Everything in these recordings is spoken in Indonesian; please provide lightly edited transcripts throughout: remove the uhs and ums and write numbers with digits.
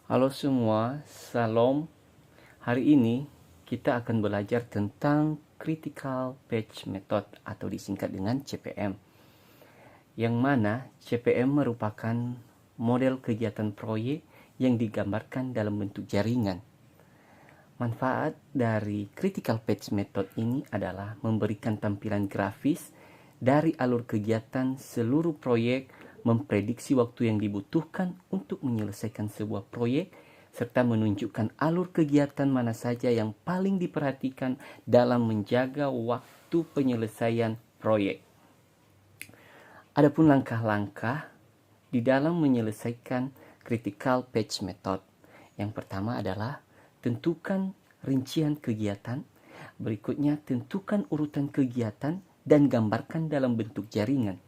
Halo semua, Salam. Hari ini kita akan belajar tentang Critical Path Method atau disingkat dengan CPM. Yang mana CPM merupakan model kegiatan proyek yang digambarkan dalam bentuk jaringan. Manfaat dari Critical Path Method ini adalah memberikan tampilan grafis dari alur kegiatan seluruh proyek, memprediksi waktu yang dibutuhkan untuk menyelesaikan sebuah proyek, serta menunjukkan alur kegiatan mana saja yang paling diperhatikan dalam menjaga waktu penyelesaian proyek. Adapun langkah-langkah di dalam menyelesaikan Critical Path Method. Yang pertama adalah tentukan rincian kegiatan, berikutnya tentukan urutan kegiatan dan gambarkan dalam bentuk jaringan.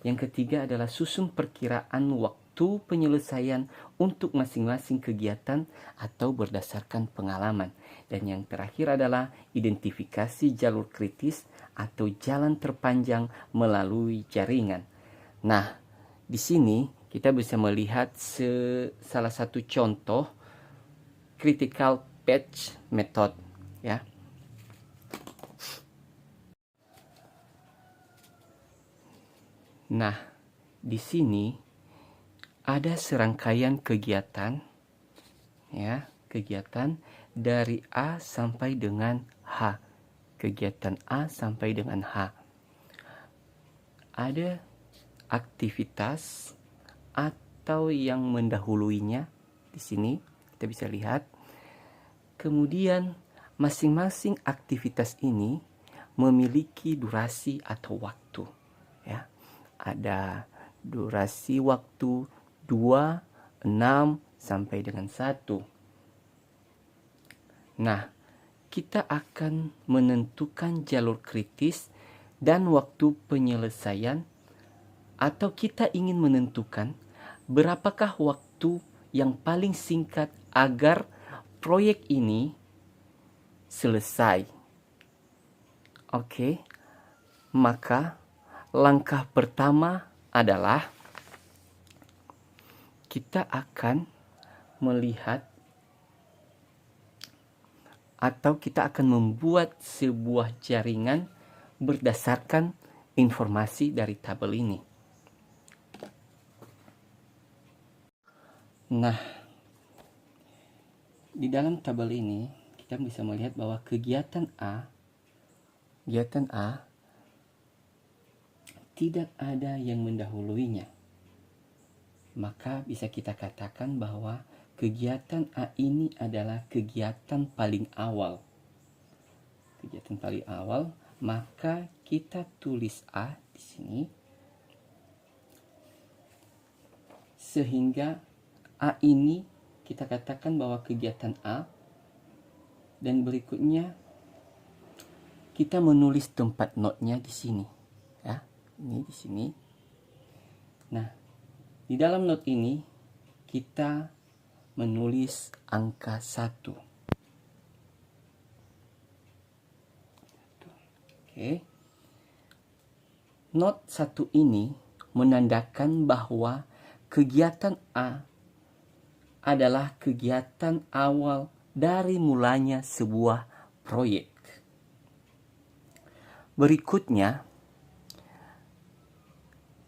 Yang ketiga adalah susun perkiraan waktu penyelesaian untuk masing-masing kegiatan atau berdasarkan pengalaman. Dan yang terakhir adalah identifikasi jalur kritis atau jalan terpanjang melalui jaringan. Nah, di sini kita bisa melihat salah satu contoh Critical Path Method, ya. Nah, di sini ada serangkaian kegiatan, ya, kegiatan dari A sampai dengan H. Kegiatan A sampai dengan H. Ada aktivitas atau yang mendahuluinya di sini kita bisa lihat. Kemudian masing-masing aktivitas ini memiliki durasi atau waktu, ya. Ada durasi waktu 2, 6 sampai dengan 1. Nah, kita akan menentukan jalur kritis dan waktu penyelesaian, atau kita ingin menentukan berapakah waktu yang paling singkat agar proyek ini selesai. Oke, maka langkah pertama adalah kita akan melihat atau kita akan membuat sebuah jaringan berdasarkan informasi dari tabel ini. Nah, di dalam tabel ini kita bisa melihat bahwa kegiatan A tidak ada yang mendahuluinya. Maka bisa kita katakan bahwa kegiatan A ini adalah kegiatan paling awal. Kegiatan paling awal, maka kita tulis A di sini. Sehingga A ini kita katakan bahwa kegiatan A, dan berikutnya kita menulis tempat notnya di sini, ya. Ini di sini. Nah, di dalam not ini kita menulis angka 1. Oke. Not 1 ini menandakan bahwa kegiatan A adalah kegiatan awal dari mulanya sebuah proyek. Berikutnya,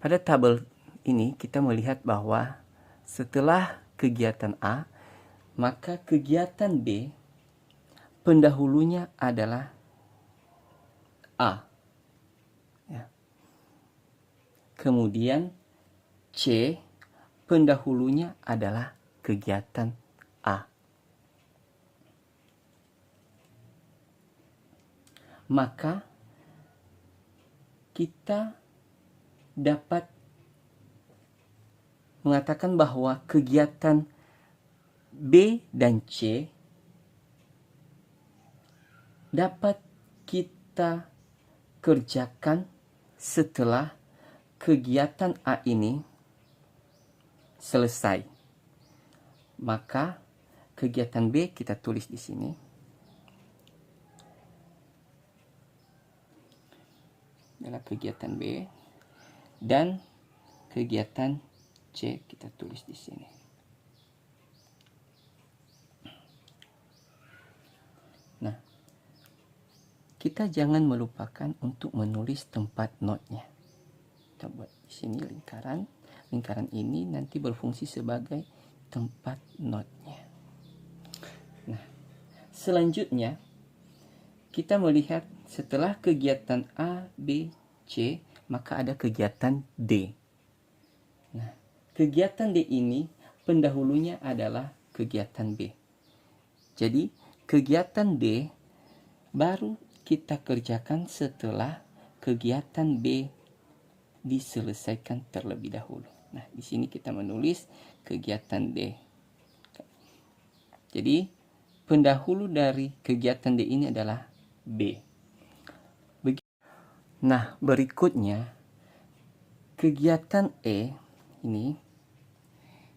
pada tabel ini kita melihat bahwa setelah kegiatan A, maka kegiatan B pendahulunya adalah A. Ya. Kemudian C pendahulunya adalah kegiatan A. Maka kita dapat mengatakan bahwa kegiatan B dan C dapat kita kerjakan setelah kegiatan A ini selesai. Maka kegiatan B kita tulis di sini. Adalah kegiatan B, dan kegiatan C kita tulis di sini. Nah, kita jangan melupakan untuk menulis tempat notnya. Kita buat di sini lingkaran. Lingkaran ini nanti berfungsi sebagai tempat notnya. Nah, selanjutnya kita melihat setelah kegiatan A, B, C, maka ada kegiatan D. Nah, kegiatan D ini pendahulunya adalah kegiatan B. Jadi, kegiatan D baru kita kerjakan setelah kegiatan B diselesaikan terlebih dahulu. Nah, di sini kita menulis kegiatan D. Jadi, pendahulu dari kegiatan D ini adalah B. Nah, berikutnya kegiatan E ini,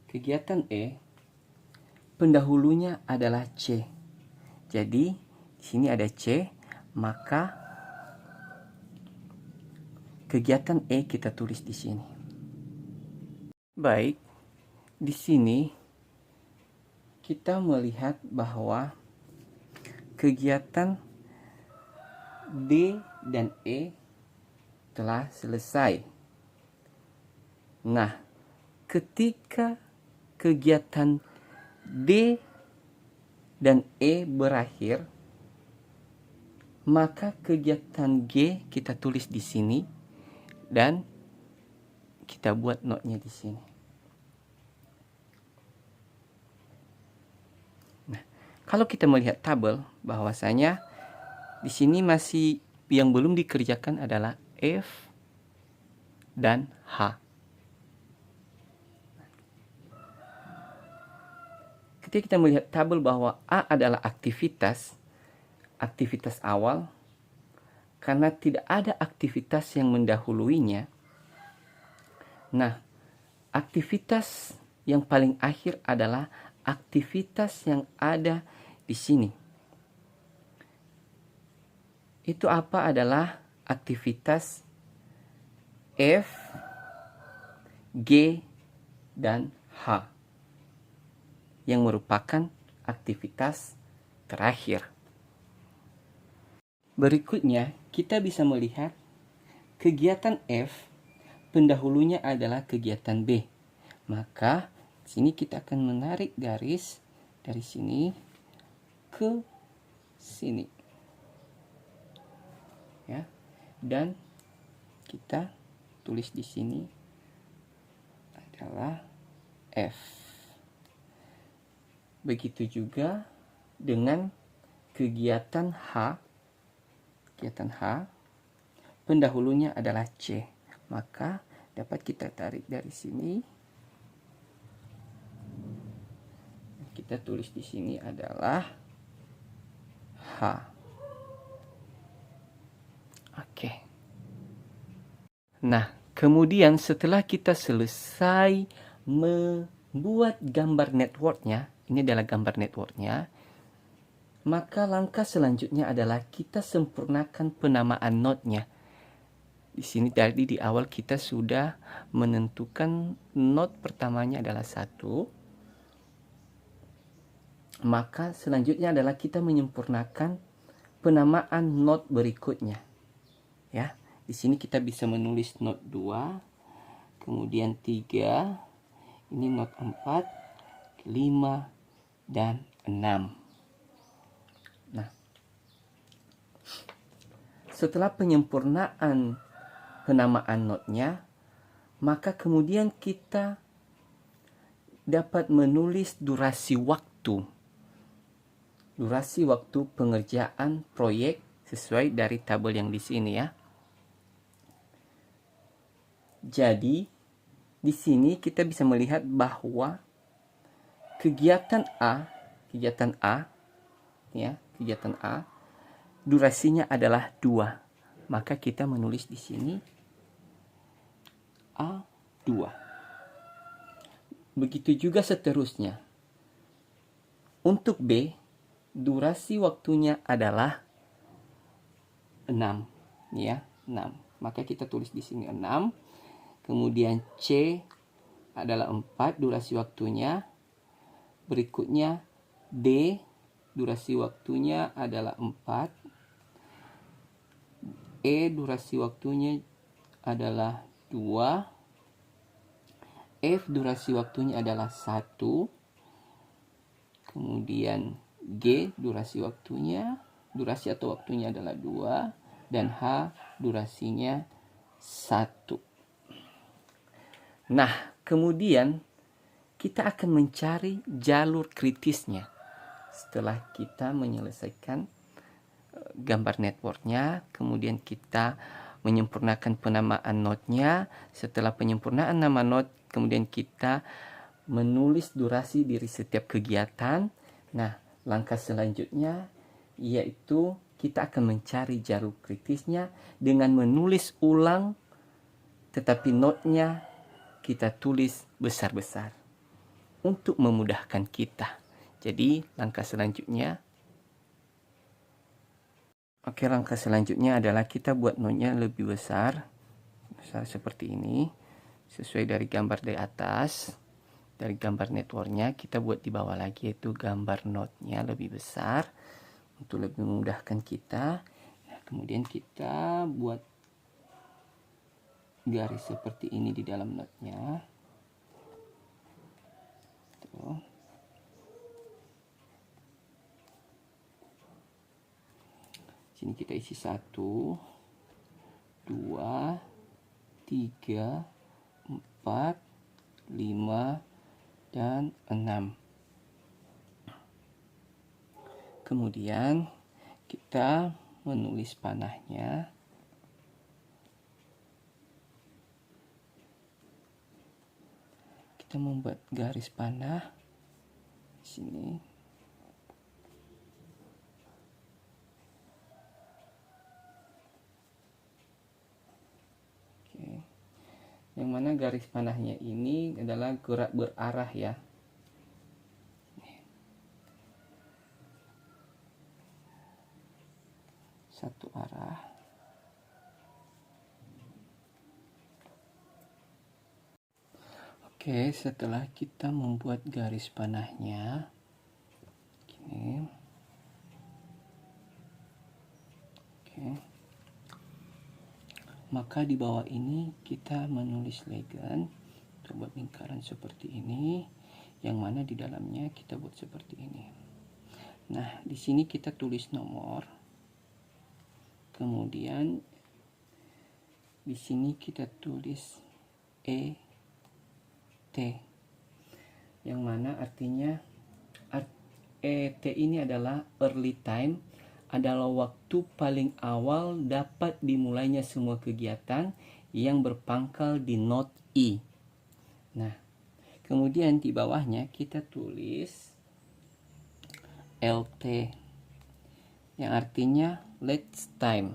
kegiatan E pendahulunya adalah C. Jadi, di sini ada C, maka kegiatan E kita tulis di sini. Baik, di sini kita melihat bahwa kegiatan D dan E telah selesai. Nah, ketika kegiatan D dan E berakhir, maka kegiatan G kita tulis di sini dan kita buat notnya di sini. Nah, kalau kita melihat tabel, bahwasanya di sini masih yang belum dikerjakan adalah F dan H. Ketika kita melihat tabel bahwa A adalah aktivitas awal, karena tidak ada aktivitas yang mendahuluinya. Nah, aktivitas yang paling akhir adalah aktivitas yang ada di sini. Itu apa? Adalah aktivitas F, G, dan H yang merupakan aktivitas terakhir. Berikutnya, kita bisa melihat kegiatan F pendahulunya adalah kegiatan B. Maka di sini kita akan menarik garis dari sini ke sini. Ya. Dan kita tulis di sini adalah F. Begitu juga dengan kegiatan H. Kegiatan H pendahulunya adalah C. Maka dapat kita tarik dari sini. Kita tulis di sini adalah H. Oke. Nah, kemudian setelah kita selesai membuat gambar networknya, ini adalah gambar networknya, maka langkah selanjutnya adalah kita sempurnakan penamaan node-nya. Di sini tadi di awal kita sudah menentukan node pertamanya adalah 1. Maka selanjutnya adalah kita menyempurnakan penamaan node berikutnya. Ya, di sini kita bisa menulis node 2, kemudian 3, ini node 4, 5, dan 6. Nah, setelah penyempurnaan penamaan node-nya, maka kemudian kita dapat menulis durasi waktu pengerjaan proyek sesuai dari tabel yang di sini ya. Jadi di sini kita bisa melihat bahwa kegiatan A durasinya adalah 2. Maka kita menulis di sini A2. Begitu juga seterusnya. Untuk B, durasi waktunya adalah 6, ya, 6. Maka kita tulis di sini 6. Kemudian C adalah 4 durasi waktunya. Berikutnya D durasi waktunya adalah 4. E durasi waktunya adalah 2. F durasi waktunya adalah 1. Kemudian G durasi atau waktunya adalah 2. Dan H durasinya 1. Nah, kemudian kita akan mencari jalur kritisnya. Setelah kita menyelesaikan gambar networknya, kemudian kita menyempurnakan penamaan node-nya. Setelah penyempurnaan nama node, kemudian kita menulis durasi dari setiap kegiatan. Nah, langkah selanjutnya yaitu kita akan mencari jalur kritisnya dengan menulis ulang, tetapi node-nya kita tulis besar-besar untuk memudahkan kita. Jadi langkah selanjutnya adalah kita buat node-nya lebih besar seperti ini, sesuai dari gambar di atas. Dari gambar networknya kita buat di bawah lagi, yaitu gambar node-nya lebih besar untuk lebih memudahkan kita. Nah, kemudian kita buat garis seperti ini di dalam node-nya. Tuh. Sini kita isi 1, 2, 3, 4, 5, dan 6. Kemudian kita menulis panahnya. Kita membuat garis panah di sini. Yang mana garis panahnya ini adalah gerak berarah ya. Satu arah. Oke, setelah kita membuat garis panahnya gini. Oke. Maka di bawah ini kita menulis legend, kita buat lingkaran seperti ini, yang mana di dalamnya kita buat seperti ini. Nah, di sini kita tulis nomor. Kemudian di sini kita tulis ET, yang mana artinya ET ini adalah early time, adalah waktu paling awal dapat dimulainya semua kegiatan yang berpangkal di node I. Nah, kemudian di bawahnya kita tulis LT, yang artinya last time,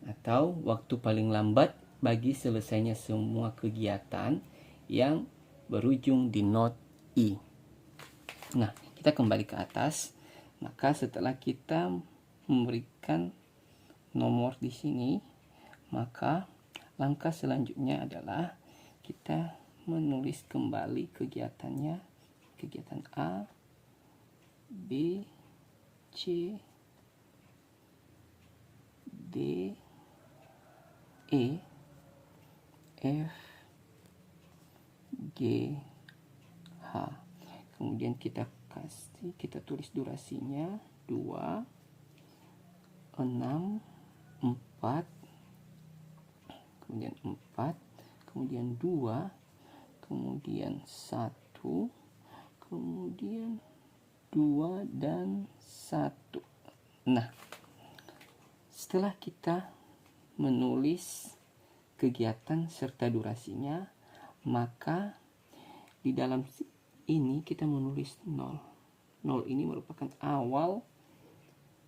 atau waktu paling lambat bagi selesainya semua kegiatan yang berujung di node I. Nah, kita kembali ke atas. Maka setelah kita memberikan nomor di sini, maka langkah selanjutnya adalah kita menulis kembali kegiatannya, kegiatan A, B, C, D, E, F, G, H. Kemudian kita tulis durasinya 2, 6, 4, kemudian 4, kemudian 2, kemudian 1, kemudian 2 dan 1. Nah, setelah kita menulis kegiatan serta durasinya, maka di dalam ini kita menulis 0. 0 ini merupakan awal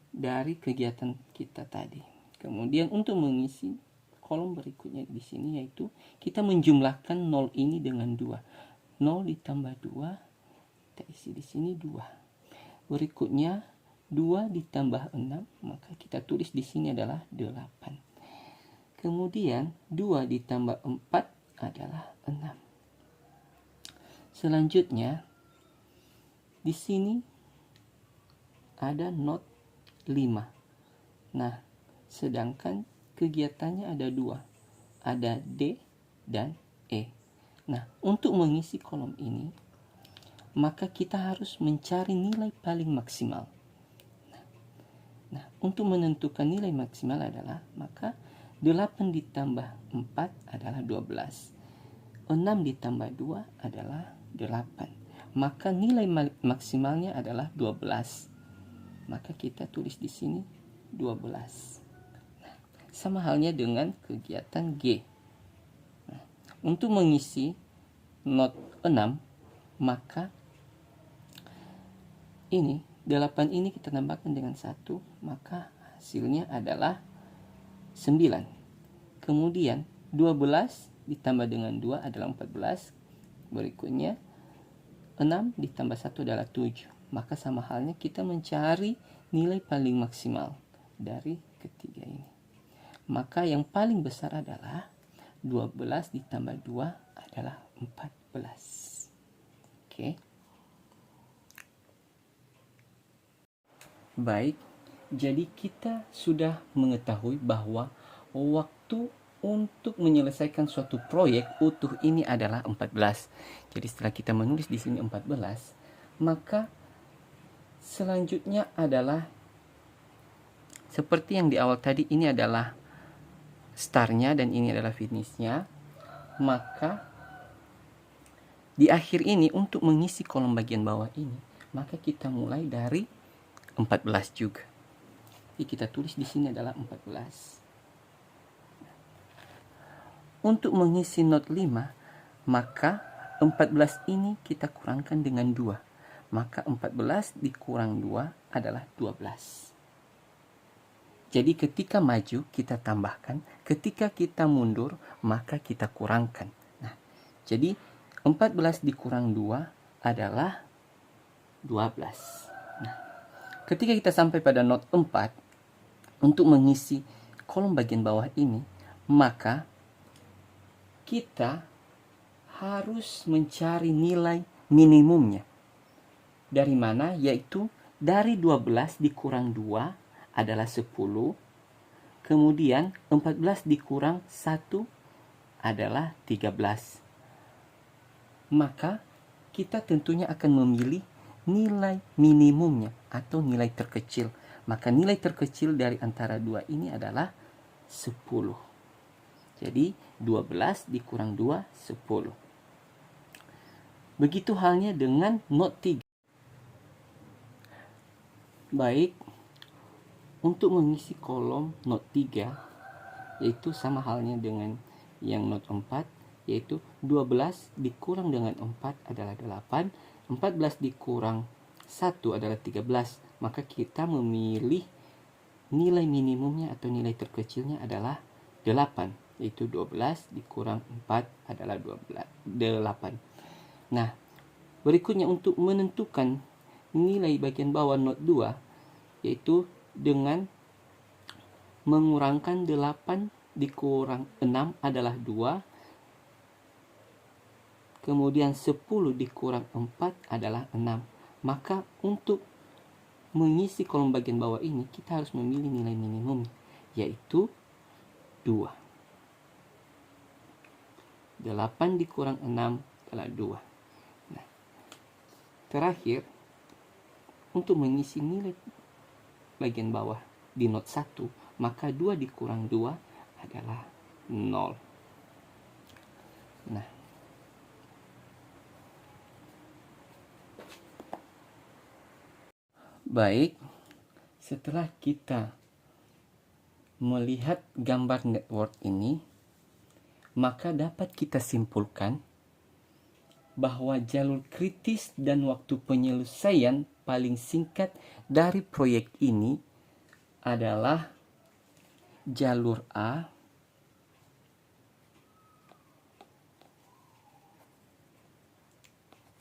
dari kegiatan kita tadi. Kemudian untuk mengisi kolom berikutnya di sini, yaitu kita menjumlahkan 0 ini dengan 2. 0 ditambah 2, kita isi di sini 2. Berikutnya 2 ditambah 6, maka kita tulis di sini adalah 8. Kemudian 2 ditambah 4 adalah 6. Selanjutnya di sini ada not 5. Nah, sedangkan kegiatannya ada 2. Ada D dan E. Nah, untuk mengisi kolom ini, maka kita harus mencari nilai paling maksimal. Nah, untuk menentukan nilai maksimal adalah, maka 8 ditambah 4 adalah 12. 6 ditambah 2 adalah 8. Maka nilai maksimalnya adalah 12. Maka kita tulis di sini 12. Nah, sama halnya dengan kegiatan G. Nah, untuk mengisi not 6, maka ini 8 ini kita tambahkan dengan 1, maka hasilnya adalah 9. Kemudian 12 ditambah dengan 2 adalah 14. Berikutnya 6 ditambah 1 adalah 7. Maka sama halnya kita mencari nilai paling maksimal dari ketiga ini. Maka yang paling besar adalah 12 ditambah 2 adalah 14. Oke. Baik, jadi kita sudah mengetahui bahwa waktu untuk menyelesaikan suatu proyek utuh ini adalah 14. Jadi setelah kita menulis di sini 14, maka selanjutnya adalah seperti yang di awal tadi, ini adalah startnya dan ini adalah finishnya. Maka di akhir ini untuk mengisi kolom bagian bawah ini, maka kita mulai dari 14 juga. Jadi kita tulis di sini adalah 14. Untuk mengisi not 5, maka 14 ini kita kurangkan dengan 2. Maka 14 dikurang 2 adalah 12. Jadi ketika maju kita tambahkan, ketika kita mundur maka kita kurangkan. Nah, jadi 14 dikurang 2 adalah 12. Nah, ketika kita sampai pada not 4, untuk mengisi kolom bagian bawah ini, maka kita harus mencari nilai minimumnya. Dari mana? Yaitu dari 12 dikurang 2 adalah 10. Kemudian 14 dikurang 1 adalah 13. Maka kita tentunya akan memilih nilai minimumnya atau nilai terkecil. Maka nilai terkecil dari antara dua ini adalah 10. Jadi 12 dikurang 2, 10. Begitu halnya dengan not 3. Baik, untuk mengisi kolom not 3, yaitu sama halnya dengan yang not 4, yaitu 12 dikurang dengan 4 adalah 8, 14 dikurang 1 adalah 13. Maka kita memilih nilai minimumnya atau nilai terkecilnya adalah 8, yaitu 12 dikurang 4 adalah 8. Nah, berikutnya untuk menentukan nilai bagian bawah not 2, yaitu dengan mengurangkan 8 dikurang 6 adalah 2. Kemudian 10 dikurang 4 adalah 6. Maka untuk mengisi kolom bagian bawah ini kita harus memilih nilai minimum, yaitu 2. 8 dikurang 6 adalah 2. Nah, terakhir untuk mengisi nilai bagian bawah di not 1, maka 2 dikurang 2 adalah 0. Nah, baik, setelah kita melihat gambar network ini, maka dapat kita simpulkan bahwa jalur kritis dan waktu penyelesaian paling singkat dari proyek ini adalah jalur A,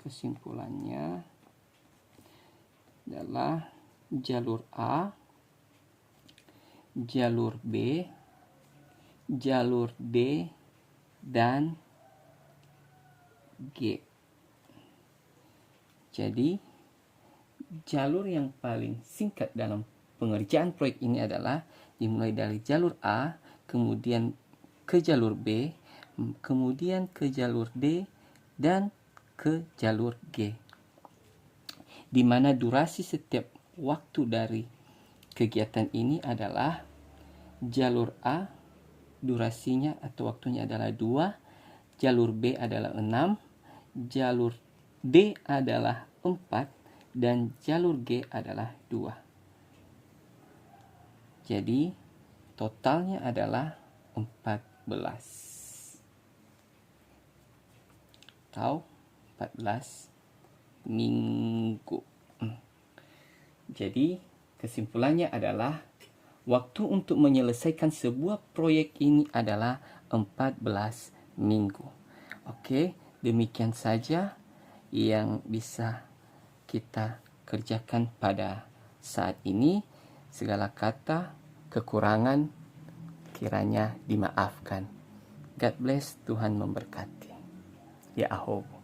kesimpulannya adalah jalur A, jalur B, jalur D, dan G. Jadi jalur yang paling singkat dalam pengerjaan proyek ini adalah dimulai dari jalur A, kemudian ke jalur B, kemudian ke jalur D, dan ke jalur G. Di mana durasi setiap waktu dari kegiatan ini adalah jalur A durasinya atau waktunya adalah 2, jalur B adalah 6, jalur D adalah 4, dan jalur G adalah 2. Jadi totalnya adalah 14 atau 14 minggu. Jadi kesimpulannya adalah waktu untuk menyelesaikan sebuah proyek ini adalah 14 minggu. Oke, demikian saja yang bisa kita kerjakan pada saat ini. Segala kata kekurangan kiranya dimaafkan. God bless, Tuhan memberkati. Ya, aho.